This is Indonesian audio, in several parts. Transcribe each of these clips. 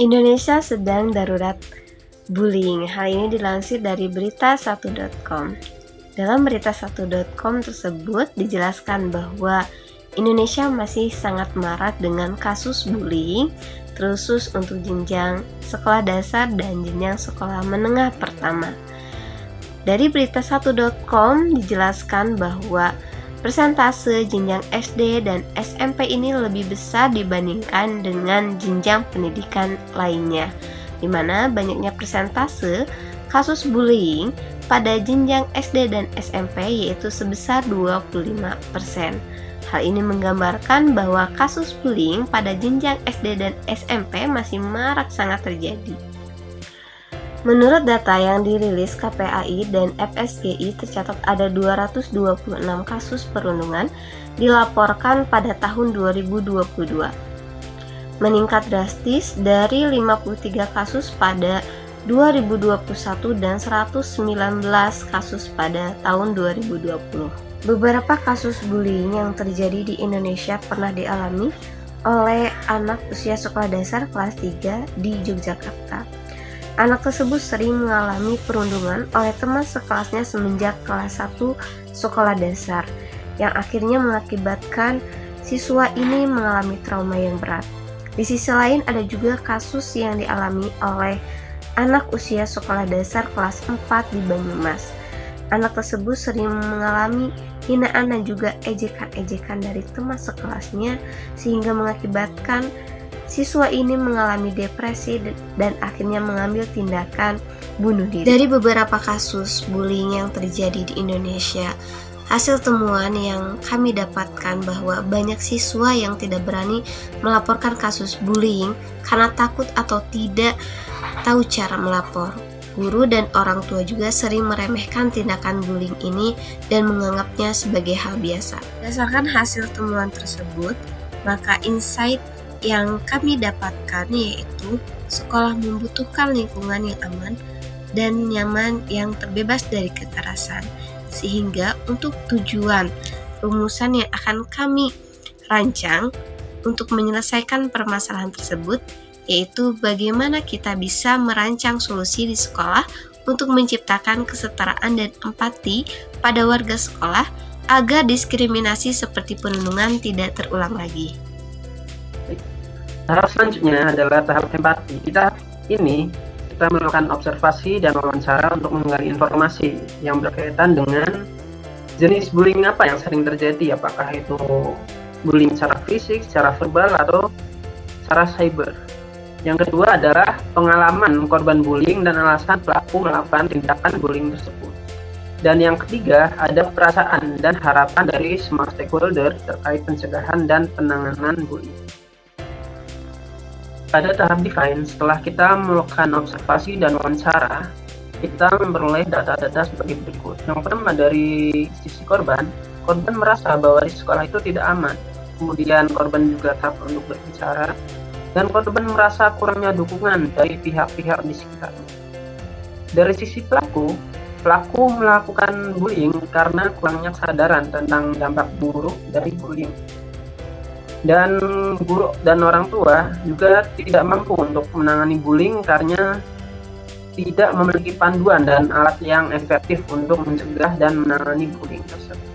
Indonesia sedang darurat bullying. Hal ini dilansir dari berita1.com. Dalam berita1.com tersebut dijelaskan bahwa Indonesia masih sangat marak dengan kasus bullying, terkhusus untuk jenjang sekolah dasar dan jenjang sekolah menengah pertama. Dari berita1.com dijelaskan bahwa persentase jenjang SD dan SMP ini lebih besar dibandingkan dengan jenjang pendidikan lainnya, di mana banyaknya persentase kasus bullying pada jenjang SD dan SMP yaitu sebesar 25%. Hal ini menggambarkan bahwa kasus bullying pada jenjang SD dan SMP masih marak sangat terjadi. Menurut data yang dirilis KPAI dan FSGI, tercatat ada 226 kasus perundungan dilaporkan pada tahun 2022. Meningkat drastis dari 53 kasus pada 2021 dan 119 kasus pada tahun 2020. Beberapa kasus bullying yang terjadi di Indonesia pernah dialami oleh anak usia sekolah dasar kelas 3 di Yogyakarta. Anak tersebut sering mengalami perundungan oleh teman sekelasnya semenjak kelas 1 sekolah dasar, yang akhirnya mengakibatkan siswa ini mengalami trauma yang berat. Di sisi lain ada juga kasus yang dialami oleh anak usia sekolah dasar kelas 4 di Banyumas. Anak tersebut sering mengalami hinaan dan juga ejekan-ejekan dari teman sekelasnya sehingga mengakibatkan siswa ini mengalami depresi dan akhirnya mengambil tindakan bunuh diri. Dari beberapa kasus bullying yang terjadi di Indonesia, hasil temuan yang kami dapatkan bahwa banyak siswa yang tidak berani melaporkan kasus bullying karena takut atau tidak tahu cara melapor. Guru dan orang tua juga sering meremehkan tindakan bullying ini dan menganggapnya sebagai hal biasa. Berdasarkan hasil temuan tersebut, maka insight yang kami dapatkan yaitu sekolah membutuhkan lingkungan yang aman dan nyaman yang terbebas dari kekerasan. Sehingga untuk tujuan rumusan yang akan kami rancang untuk menyelesaikan permasalahan tersebut, yaitu bagaimana kita bisa merancang solusi di sekolah untuk menciptakan kesetaraan dan empati pada warga sekolah agar diskriminasi seperti perundungan tidak terulang lagi. Tahap selanjutnya adalah tahap empati. Kita melakukan observasi dan wawancara untuk menggali informasi yang berkaitan dengan jenis bullying apa yang sering terjadi, apakah itu bullying secara fisik, secara verbal, atau secara cyber. Yang kedua adalah pengalaman korban bullying dan alasan pelaku melakukan tindakan bullying tersebut. Dan yang ketiga ada perasaan dan harapan dari semua stakeholder terkait pencegahan dan penanganan bullying. Pada tahap define, setelah kita melakukan observasi dan wawancara, kita memperoleh data-data sebagai berikut. Yang pertama dari sisi korban merasa bahwa di sekolah itu tidak aman. Kemudian korban juga takut untuk berbicara, dan korban merasa kurangnya dukungan dari pihak-pihak di sekitarnya. Dari sisi pelaku melakukan bullying karena kurangnya kesadaran tentang dampak buruk dari bullying. Dan guru dan orang tua juga tidak mampu untuk menangani bullying karena tidak memiliki panduan dan alat yang efektif untuk mencegah dan menangani bullying tersebut.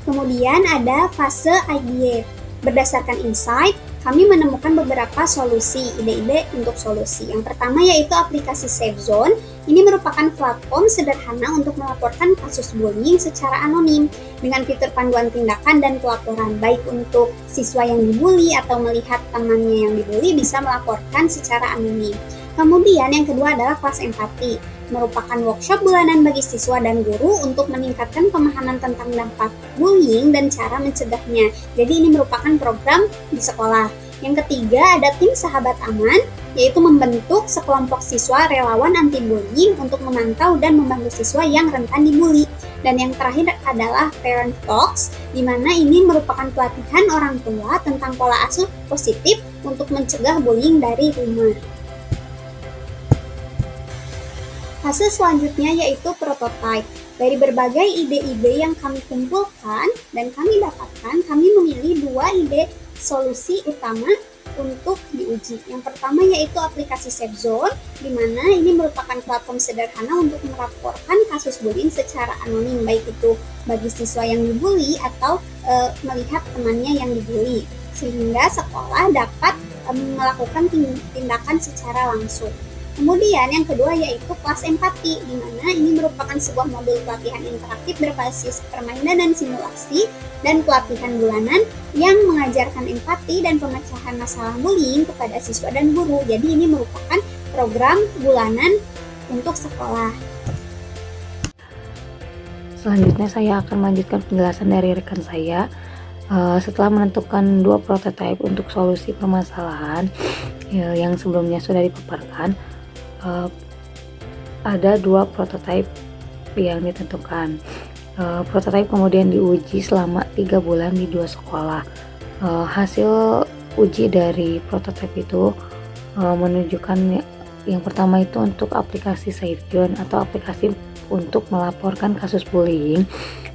Kemudian ada fase ideate. Berdasarkan insight, kami menemukan beberapa solusi, ide-ide untuk solusi. Yang pertama yaitu aplikasi Safe Zone. Ini merupakan platform sederhana untuk melaporkan kasus bullying secara anonim dengan fitur panduan tindakan dan pelaporan, baik untuk siswa yang dibully atau melihat temannya yang dibully bisa melaporkan secara anonim. Kemudian yang kedua adalah kelas empati, merupakan workshop bulanan bagi siswa dan guru untuk meningkatkan pemahaman tentang dampak bullying dan cara mencegahnya. Jadi ini merupakan program di sekolah. Yang ketiga ada tim sahabat aman, yaitu membentuk sekelompok siswa relawan anti bullying untuk memantau dan membantu siswa yang rentan dibully. Dan yang terakhir adalah parent talks, di mana ini merupakan pelatihan orang tua tentang pola asuh positif untuk mencegah bullying dari rumah. Fase selanjutnya yaitu prototype. Dari berbagai ide-ide yang kami kumpulkan dan kami dapatkan, kami memilih 2 ide solusi utama untuk diuji. Yang pertama yaitu aplikasi SafeZone, di mana ini merupakan platform sederhana untuk melaporkan kasus bullying secara anonim, baik itu bagi siswa yang dibully atau melihat temannya yang dibully, sehingga sekolah dapat melakukan tindakan secara langsung. Kemudian yang kedua yaitu kelas empati, di mana ini merupakan sebuah modul pelatihan interaktif berbasis permainan dan simulasi dan pelatihan bulanan yang mengajarkan empati dan pemecahan masalah bullying kepada siswa dan guru. Jadi ini merupakan program bulanan untuk sekolah. Selanjutnya saya akan melanjutkan penjelasan dari rekan saya. Setelah menentukan 2 prototipe untuk solusi permasalahan yang sebelumnya sudah dipaparkan, ada 2 prototipe yang ditentukan. Prototipe kemudian diuji selama 3 bulan di 2 sekolah. Hasil uji dari prototipe itu menunjukkan yang pertama itu untuk aplikasi SafeZone atau aplikasi untuk melaporkan kasus bullying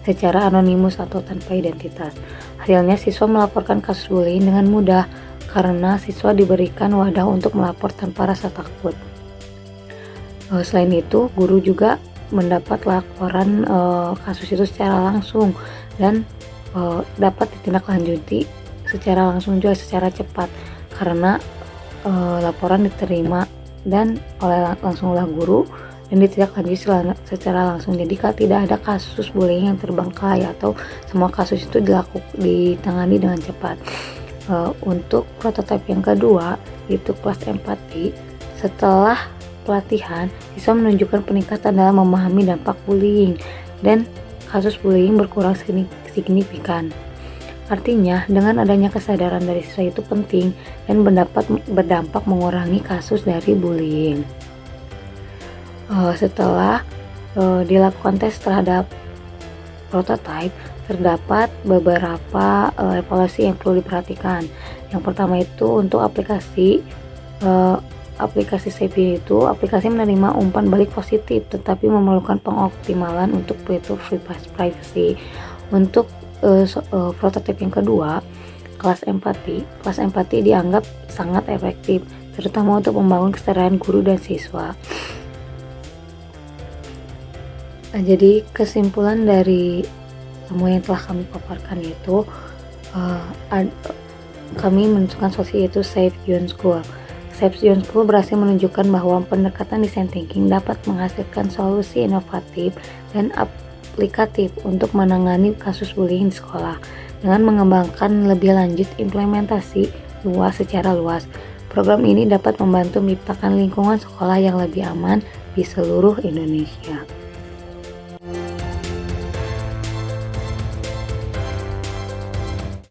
secara anonimus atau tanpa identitas. Hasilnya siswa melaporkan kasus bullying dengan mudah karena siswa diberikan wadah untuk melapor tanpa rasa takut. Selain itu, guru juga mendapat laporan kasus itu secara langsung dan dapat ditindaklanjuti secara langsung juga secara cepat karena laporan diterima dan langsung oleh guru dan ditindaklanjuti secara langsung. Jadi tidak ada kasus bullying yang terbengkalai atau semua kasus itu ditangani dengan cepat. Untuk prototipe yang kedua yaitu kelas empati, setelah pelatihan, siswa menunjukkan peningkatan dalam memahami dampak bullying dan kasus bullying berkurang signifikan. Artinya, dengan adanya kesadaran dari siswa itu penting dan berdampak mengurangi kasus dari bullying. Setelah dilakukan tes terhadap prototipe, terdapat beberapa evaluasi yang perlu diperhatikan. Yang pertama itu untuk aplikasi SafeZone itu aplikasi menerima umpan balik positif tetapi memerlukan pengoptimalan untuk fitur privacy. Untuk prototipe yang kedua, kelas empati dianggap sangat efektif terutama untuk membangun kesadaran guru dan siswa. Jadi kesimpulan dari semua yang telah kami paparkan itu kami menentukan solusi yaitu SafeZone School. SafeZone School berhasil menunjukkan bahwa pendekatan design thinking dapat menghasilkan solusi inovatif dan aplikatif untuk menangani kasus bullying di sekolah. Dengan mengembangkan lebih lanjut implementasi secara luas, program ini dapat membantu menciptakan lingkungan sekolah yang lebih aman di seluruh Indonesia.